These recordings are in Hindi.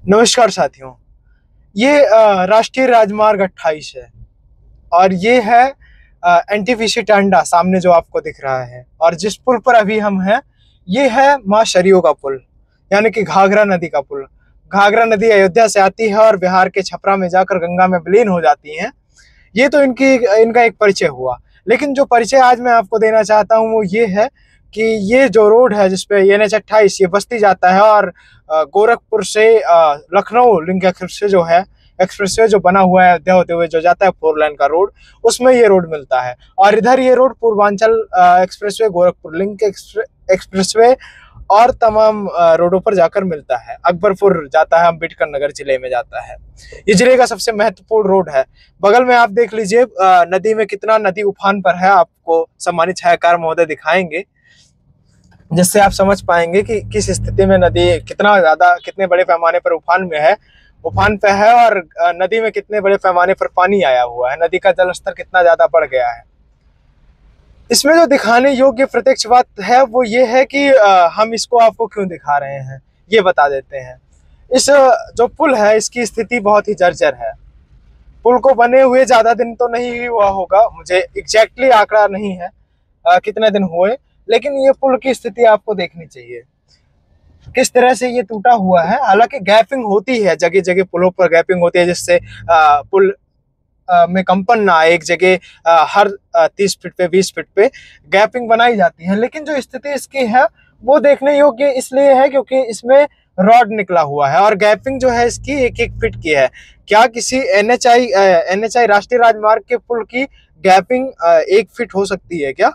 नमस्कार साथियों। ये राष्ट्रीय राजमार्ग 28 है और ये है एनटीपीसी टांडा सामने जो आपको दिख रहा है। और जिस पुल पर अभी हम हैं ये है माँ सरयू का पुल, यानी कि घाघरा नदी का पुल। घाघरा नदी अयोध्या से आती है और बिहार के छपरा में जाकर गंगा में विलीन हो जाती है। ये तो इनका एक परिचय हुआ, लेकिन जो परिचय आज मैं आपको देना चाहता हूँ वो ये है कि ये जो रोड है जिसपे NH 28 ये बस्ती जाता है और गोरखपुर से लखनऊ लिंक एक्सप्रेसवे जो बना हुआ है अयोध्या होते हुए जो जाता है 4 लाइन का रोड, उसमें ये रोड मिलता है। और इधर ये road Purvanchal expressway, Gorakhpur link expressway और तमाम रोडों पर जाकर मिलता है। अकबरपुर जाता है, अम्बेडकर नगर जिले में जाता है। ये जिले का सबसे महत्वपूर्ण रोड है। बगल में आप देख लीजिए नदी में कितना नदी उफान पर है, आपको सम्मानित छायाकार महोदय दिखाएंगे, जिससे आप समझ पाएंगे कि किस स्थिति में नदी कितने बड़े पैमाने पर उफान पे है और नदी में कितने बड़े पैमाने पर पानी आया हुआ है, नदी का जलस्तर कितना ज्यादा बढ़ गया है। इसमें जो दिखाने योग्य प्रत्यक्ष बात है वो ये है कि हम इसको आपको क्यों दिखा रहे हैं ये बता देते हैं। इस जो पुल है इसकी स्थिति बहुत ही जर्जर है। पुल को बने हुए ज्यादा दिन तो नहीं हुआ होगा, मुझे एग्जैक्टली आंकड़ा नहीं है कितने दिन हुए, लेकिन ये पुल की स्थिति आपको देखनी चाहिए किस तरह से ये टूटा हुआ है। हालांकि गैपिंग होती है, जगह जगह पुलों पर गैपिंग होती है जिससे पुल में कंपन ना आए। एक जगह हर 30 फीट पे 20 फीट पे गैपिंग बनाई जाती है, लेकिन जो स्थिति इसकी है वो देखने योग्य इसलिए है क्योंकि इसमें रॉड निकला हुआ है और गैपिंग जो है इसकी 1-1 फीट की है। क्या किसी NH राष्ट्रीय राजमार्ग के पुल की गैपिंग 1 फीट हो सकती है क्या?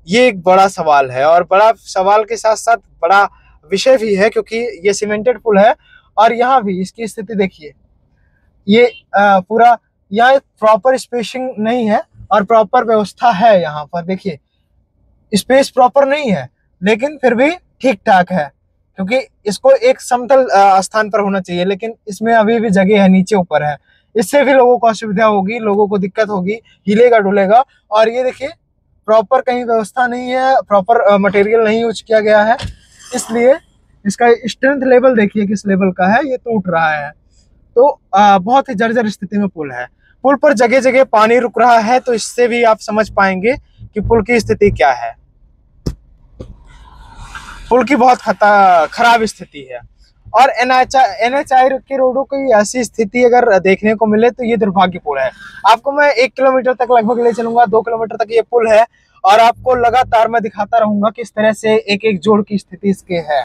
ये एक बड़ा सवाल है और बड़ा सवाल के साथ साथ बड़ा विषय भी है, क्योंकि ये सीमेंटेड पुल है और यहाँ भी इसकी स्थिति देखिए। ये पूरा यहाँ प्रॉपर स्पेसिंग नहीं है और प्रॉपर व्यवस्था है। यहाँ पर देखिए स्पेस प्रॉपर नहीं है, लेकिन फिर भी ठीक ठाक है क्योंकि इसको एक समतल स्थान पर होना चाहिए, लेकिन इसमें अभी भी जगह है, नीचे ऊपर है। इससे भी लोगों को असुविधा होगी, लोगों को दिक्कत होगी, हिलेगा डुलेगा। और ये देखिए प्रॉपर कहीं व्यवस्था नहीं है, प्रॉपर मटेरियल नहीं यूज किया गया है, इसलिए इसका स्ट्रेंथ लेवल देखिए किस लेवल का है, ये टूट रहा है। तो बहुत ही जर्जर स्थिति में पुल है। पुल पर जगह जगह पानी रुक रहा है, तो इससे भी आप समझ पाएंगे कि पुल की स्थिति क्या है। पुल की बहुत खराब स्थिति है और NH की रोडों की ऐसी स्थिति अगर देखने को मिले तो ये दुर्भाग्यपूर्ण है। आपको मैं 1 किलोमीटर तक लगभग ले चलूंगा, 2 किलोमीटर तक ये पुल है और आपको लगातार मैं दिखाता रहूंगा किस तरह से एक एक जोड़ की स्थिति इसके है।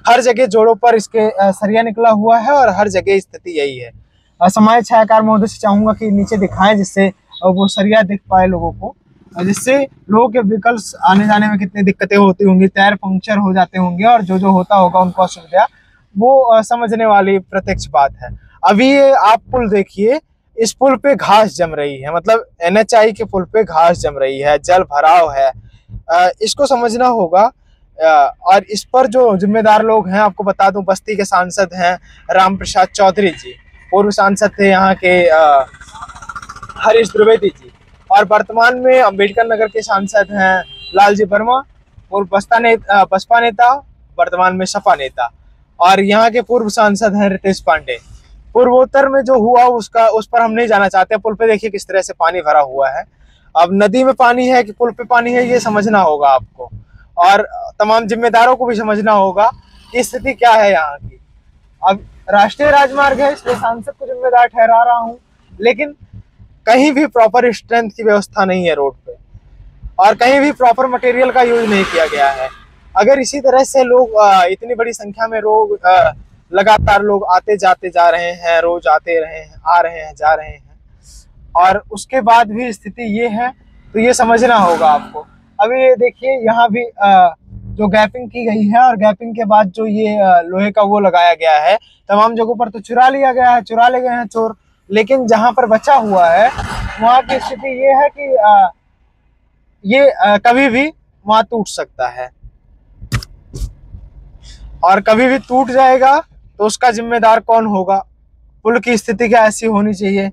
हर जगह जोड़ों पर इसके सरिया निकला हुआ है और हर जगह स्थिति यही है। सम्मानित छायाकार महोदय से चाहूंगा कि नीचे दिखाएं जिससे वो सरिया दिख पाए लोगों को, जिससे लोगों के व्हीकल्स आने जाने में कितनी दिक्कतें होती होंगी, टायर पंक्चर हो जाते होंगे और जो होता होगा उनको असुविधा, वो समझने वाली प्रत्यक्ष बात है। अभी ये आप पुल देखिए, इस पुल पे घास जम रही है, मतलब NH के पुल पे घास जम रही है, जल भराव है, इसको समझना होगा। और इस पर जो जिम्मेदार लोग हैं आपको बता दूं, बस्ती के सांसद हैं राम प्रसाद चौधरी जी, पूर्व सांसद थे यहाँ के हरीश द्विवेदी जी, और वर्तमान में अम्बेडकर नगर के सांसद हैं लालजी वर्मा, पूर्व बसपा नेता, वर्तमान में सपा नेता, और यहाँ के पूर्व सांसद हैं रितेश पांडे। पूर्वोत्तर में जो हुआ उस पर हम नहीं जाना चाहते। पुल पे देखिए किस तरह से पानी भरा हुआ है। अब नदी में पानी है कि पुल पे पानी है ये समझना होगा आपको, और तमाम जिम्मेदारों को भी समझना होगा कि स्थिति क्या है यहाँ की। अब राष्ट्रीय राजमार्ग है इसलिए सांसद को जिम्मेदार ठहरा रहा हूँ, लेकिन कहीं भी प्रॉपर स्ट्रेंथ की व्यवस्था नहीं है रोड पे और कहीं भी प्रॉपर मटेरियल का यूज नहीं किया गया है। अगर इसी तरह से लोग इतनी बड़ी संख्या में लगातार लोग आते जाते जा रहे हैं, रोज आते रहे हैं, आ रहे हैं, जा रहे हैं, और उसके बाद भी स्थिति ये है, तो ये समझना होगा आपको। अभी ये देखिए यहाँ भी जो गैपिंग की गई है और गैपिंग के बाद जो ये लोहे का वो लगाया गया है, तमाम जगहों पर तो चुरा ले गए हैं चोर, लेकिन जहां पर बचा हुआ है वहां की स्थिति ये है कि ये कभी भी वहां टूट सकता है और कभी भी टूट जाएगा तो उसका जिम्मेदार कौन होगा? पुल की स्थिति क्या ऐसी होनी चाहिए?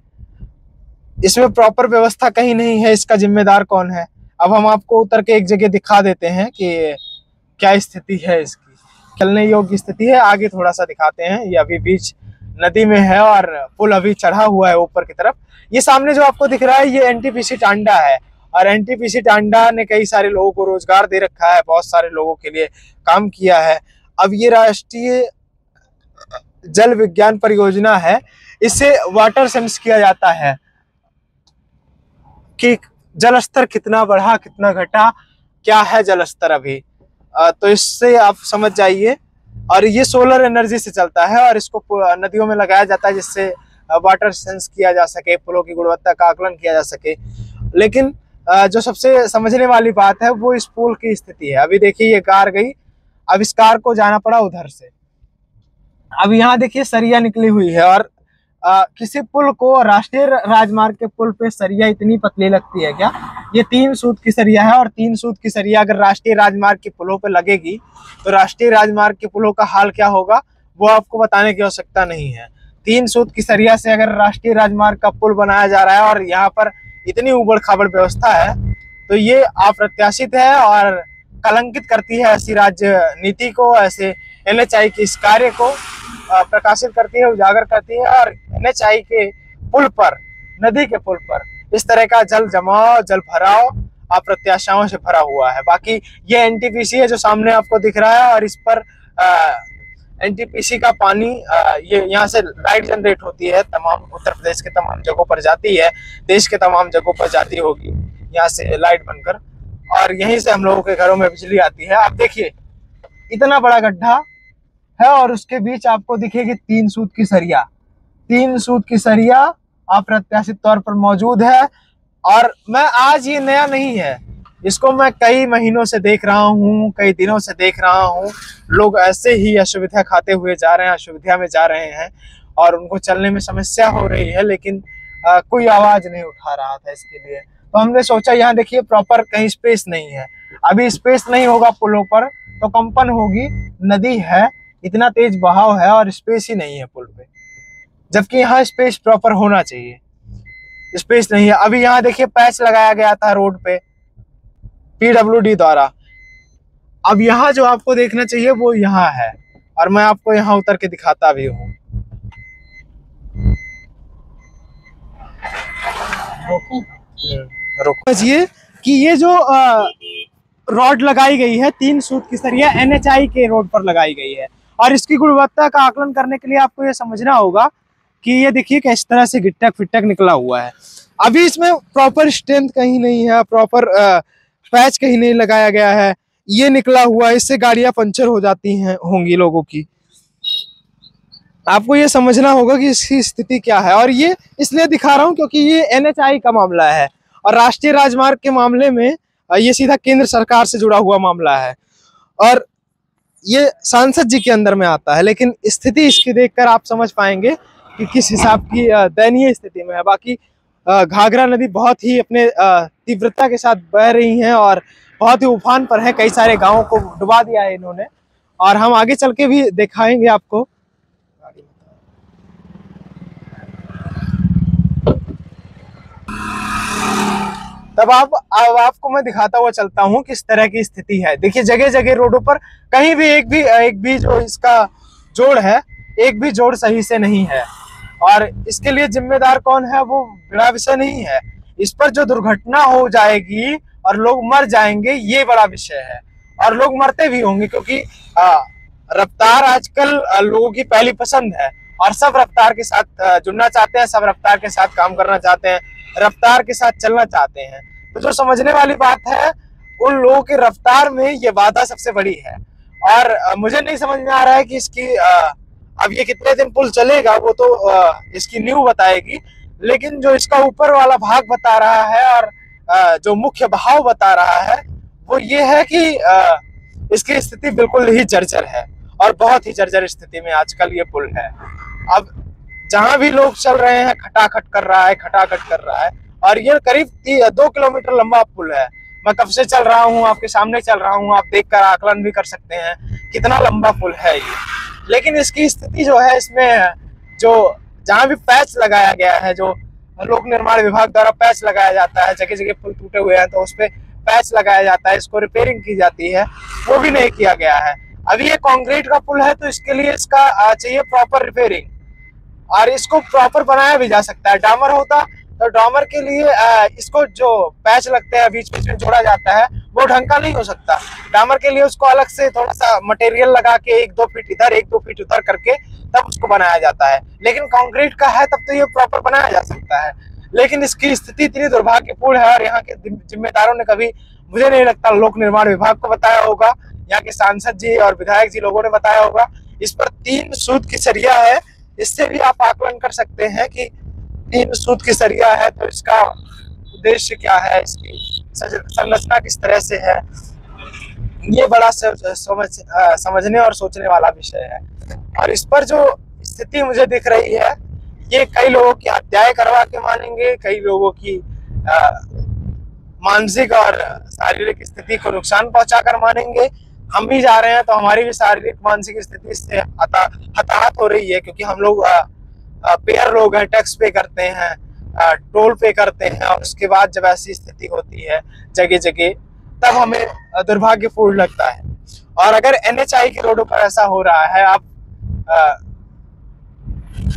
इसमें प्रॉपर व्यवस्था कहीं नहीं है, इसका जिम्मेदार कौन है? अब हम आपको उतर के एक जगह दिखा देते हैं कि क्या स्थिति है इसकी। चलने योग्य स्थिति है, आगे थोड़ा सा दिखाते हैं। ये अभी बीच नदी में है और पुल अभी चढ़ा हुआ है ऊपर की तरफ। ये सामने जो आपको दिख रहा है ये एनटीपीसी टांडा है, और एनटीपीसी टांडा ने कई सारे लोगों को रोजगार दे रखा है, बहुत सारे लोगों के लिए काम किया है। अब ये राष्ट्रीय जल विज्ञान परियोजना है, इससे वाटर सेंस किया जाता है कि जल स्तर कितना बढ़ा कितना घटा, क्या है जल स्तर अभी। तो इससे आप समझ जाइए। और ये सोलर एनर्जी से चलता है और इसको नदियों में लगाया जाता है जिससे वाटर सेंस किया जा सके, पुलों की गुणवत्ता का आकलन किया जा सके। लेकिन जो सबसे समझने वाली बात है वो इस पुल की स्थिति है। अभी देखिए ये कार गई, अब इस कार को जाना पड़ा उधर से। अब यहाँ देखिए सरिया निकली हुई है, और किसी पुल को, राष्ट्रीय राजमार्ग के पुल पे सरिया इतनी पतली लगती है क्या? ये 3 सूत की सरिया है, और 3 सूत की सरिया अगर राष्ट्रीय राजमार्ग के पुलों पे लगेगी तो राष्ट्रीय राजमार्ग के पुलों का हाल क्या होगा वो आपको बताने की आवश्यकता नहीं है। 3 सूत की सरिया से अगर राष्ट्रीय राजमार्ग का पुल बनाया जा रहा है और यहाँ पर इतनी उबड़ खाबड़ व्यवस्था है, तो ये अप्रत्याशित है और कलंकित करती है ऐसी राजनीति को, ऐसे NHAI के इस कार्य को प्रकाशित करती है, उजागर करती है। और NHAI के पुल पर, नदी के पुल पर इस तरह का जल जमाव, जल भराव अप्रत्याशाओं से भरा हुआ है। बाकी ये एनटीपीसी है जो सामने आपको दिख रहा है, और इस पर एनटीपीसी का पानी ये यहाँ से लाइट जनरेट होती है, तमाम उत्तर प्रदेश के तमाम जगहों पर जाती है, देश के तमाम जगहों पर जाती होगी यहाँ से लाइट बनकर, और यहीं से हम लोगों के घरों में बिजली आती है। आप देखिए इतना बड़ा गड्ढा है और उसके बीच आपको दिखेगी 3 सूत की सरिया। 3 सूत की सरिया अप्रत्याशित तौर पर मौजूद है, और मैं आज ये नया नहीं है, इसको मैं कई महीनों से देख रहा हूँ, कई दिनों से देख रहा हूँ। लोग ऐसे ही असुविधा खाते हुए जा रहे हैं, असुविधा में जा रहे हैं, और उनको चलने में समस्या हो रही है, लेकिन कोई आवाज नहीं उठा रहा था इसके लिए। तो हमने सोचा यहाँ देखिए प्रॉपर कहीं स्पेस नहीं है, अभी स्पेस नहीं होगा पुलों पर तो कंपन होगी, नदी है, इतना तेज बहाव है और स्पेस ही नहीं है पुल पे, जबकि यहाँ स्पेस प्रॉपर होना चाहिए, स्पेस नहीं है। अभी यहाँ देखिए पैच लगाया गया था रोड पे PWD द्वारा, अब यहाँ जो आपको देखना चाहिए वो यहाँ है, और मैं आपको यहाँ उतर के दिखाता भी हूँ। समझिए कि ये जो रॉड लगाई गई है 3 सूत की सरिया NHAI के रोड पर लगाई गई है, और इसकी गुणवत्ता का आकलन करने के लिए आपको ये समझना होगा कि ये देखिए किस तरह से गिट्टक फिटक निकला हुआ है। अभी इसमें प्रॉपर स्ट्रेंथ कहीं नहीं है, प्रॉपर पैच कहीं नहीं लगाया गया है, ये निकला हुआ है, इससे गाड़ियां पंचर हो जाती हैं होंगी लोगों की। आपको ये समझना होगा कि इसकी स्थिति क्या है, और ये इसलिए दिखा रहा हूँ क्योंकि ये NHAI का मामला है, और राष्ट्रीय राजमार्ग के मामले में ये सीधा केंद्र सरकार से जुड़ा हुआ मामला है, और ये सांसद जी के अंदर में आता है। लेकिन स्थिति इसकी देखकर आप समझ पाएंगे कि किस हिसाब की दयनीय स्थिति में है। बाकी घाघरा नदी बहुत ही अपने तीव्रता के साथ बह रही है और बहुत ही उफान पर है, कई सारे गांवों को डुबा दिया है इन्होंने, और हम आगे चल के भी दिखाएंगे आपको। तब अब आपको मैं दिखाता हुआ चलता हूँ किस तरह की स्थिति है। देखिए जगह जगह रोडों पर कहीं भी एक भी जो इसका जोड़ है, एक भी जोड़ सही से नहीं है, और इसके लिए जिम्मेदार कौन है वो बड़ा विषय नहीं है। इस पर जो दुर्घटना हो जाएगी और लोग मर जाएंगे ये बड़ा विषय है, और लोग मरते भी होंगे, क्योंकि रफ्तार आजकल लोगों की पहली पसंद है, और सब रफ्तार के साथ जुड़ना चाहते हैं, सब रफ्तार के साथ काम करना चाहते हैं, रफ्तार के साथ चलना चाहते हैं। तो जो समझने वाली बात है, उन लोगों की रफ्तार में ये बाधा सबसे बड़ी है, और मुझे नहीं समझ में आ रहा है कि इसकी अब ये कितने दिन पुल चलेगा वो तो इसकी न्यू बताएगी, लेकिन जो इसका ऊपर वाला भाग बता रहा है और जो मुख्य बहाव बता रहा है वो ये है कि इसकी स्थिति बिल्कुल ही जर्जर है, और बहुत ही जर्जर स्थिति में आजकल ये पुल है। अब जहां भी लोग चल रहे हैं खटाखट कर रहा है, खटाखट कर रहा है, और ये करीब 2 किलोमीटर लंबा पुल है। मैं कब से चल रहा हूँ, आपके सामने चल रहा हूँ, आप देखकर आकलन भी कर सकते हैं कितना लंबा पुल है ये। लेकिन इसकी स्थिति जो है, इसमें जो जहां भी पैच लगाया गया है, जो लोक निर्माण विभाग द्वारा पैच लगाया जाता है, जगह जगह पुल टूटे हुए हैं तो उस पर पैच लगाया जाता है, इसको रिपेयरिंग की जाती है, वो भी नहीं किया गया है। अभी ये कंक्रीट का पुल है तो इसके लिए इसका चाहिए प्रॉपर रिपेयरिंग, और इसको प्रॉपर बनाया भी जा सकता है। डामर होता तो डामर के लिए इसको जो पैच लगते हैं बीच बीच में जोड़ा जाता है वो ढंग का नहीं हो सकता। डामर के लिए उसको अलग से थोड़ा सा मटेरियल लगा के 1-2 फीट इधर 1-2 फीट उधर करके तब उसको बनाया जाता है। लेकिन कंक्रीट का है तब तो ये प्रॉपर बनाया जा सकता है। लेकिन इसकी स्थिति इतनी दुर्भाग्यपूर्ण है और यहाँ के जिम्मेदारों ने कभी, मुझे नहीं लगता, लोक निर्माण विभाग को बताया होगा, यहाँ के सांसद जी और विधायक जी लोगों ने बताया होगा। इस पर 3 सूत की सरिया है। इससे भी आप आकलन कर सकते हैं कि 3 सूत की सरिया है तो इसका उद्देश्य क्या है, इसकी संरचना किस तरह से है। ये बड़ा समझने और सोचने वाला विषय है। और इस पर जो स्थिति मुझे दिख रही है, ये कई लोगों की हत्याएं करवा के मानेंगे, कई लोगों की मानसिक और शारीरिक स्थिति को नुकसान पहुंचाकर मानेंगे। हम भी जा रहे हैं तो हमारी भी शारीरिक मानसिक स्थिति इससे हताहत हो रही है, क्योंकि हम लोग पेयर लोग हैं, टैक्स पे करते हैं, टोल पे करते हैं, और उसके बाद जब ऐसी स्थिति होती है जगह जगह तब हमें दुर्भाग्यपूर्ण लगता है। और अगर NHI के रोडों पर ऐसा हो रहा है, आप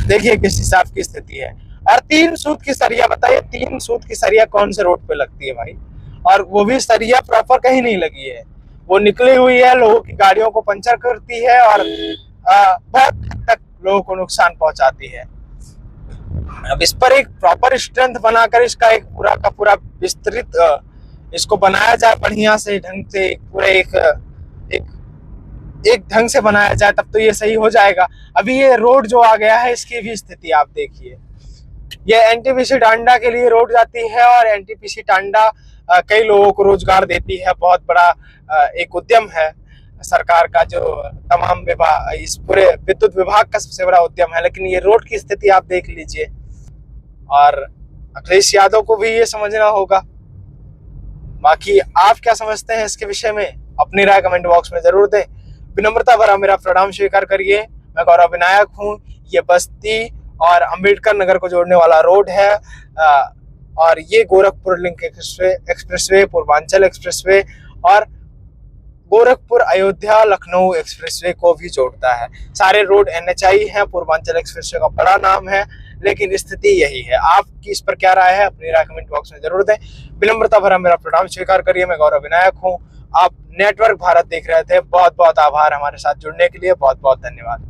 देखिए किस हिसाब की स्थिति है। और 3 सूत की सरिया, बताइए 3 सूत की सरिया कौन से रोड पे लगती है भाई? और वो भी सरिया प्रॉपर कहीं नहीं लगी है, वो निकली हुई है, लोगों की गाड़ियों को पंचर करती है और बहुत हद तक लोगों को नुकसान पहुंचाती है। अब इस पर एक प्रॉपर स्ट्रेंथ बनाकर इसका एक पूरा का पूरा विस्तृत इसको बनाया जाए बढ़िया से, ढंग से, पूरे एक ढंग से बनाया जाए, तब तो ये सही हो जाएगा। अभी ये रोड जो आ गया है इसकी भी स्थिति आप देखिए। ये NTPC टांडा के लिए रोड जाती है और NTPC टांडा कई लोगों को रोजगार देती है। बहुत बड़ा एक उद्यम है सरकार का, जो तमाम विभाग, इस पूरे विद्युत विभाग का सबसे बड़ा उद्यम है। लेकिन ये रोड की स्थिति आप देख लीजिए। और अखिलेश यादव को भी ये समझना होगा। बाकी आप क्या समझते हैं इसके विषय में, अपनी राय कमेंट बॉक्स में जरूर दें। विनम्रता भरा मेरा प्रणाम स्वीकार करिए। मैं गौरव विनायक हूँ। ये बस्ती और अंबेडकर नगर को जोड़ने वाला रोड है, और ये Gorakhpur link expressway, Purvanchal expressway और गोरखपुर अयोध्या लखनऊ एक्सप्रेसवे को भी जोड़ता है। सारे रोड NHI हैं। पूर्वांचल एक्सप्रेसवे का बड़ा नाम है, लेकिन स्थिति यही है। आपकी इस पर क्या राय है, अपनी राय कमेंट बॉक्स में जरूर दें। विनम्रता भरा मेरा प्रणाम स्वीकार करिए। मैं गौरव विनायक हूँ। आप नेटवर्क भारत देख रहे थे। बहुत बहुत आभार हमारे साथ जुड़ने के लिए। बहुत बहुत धन्यवाद।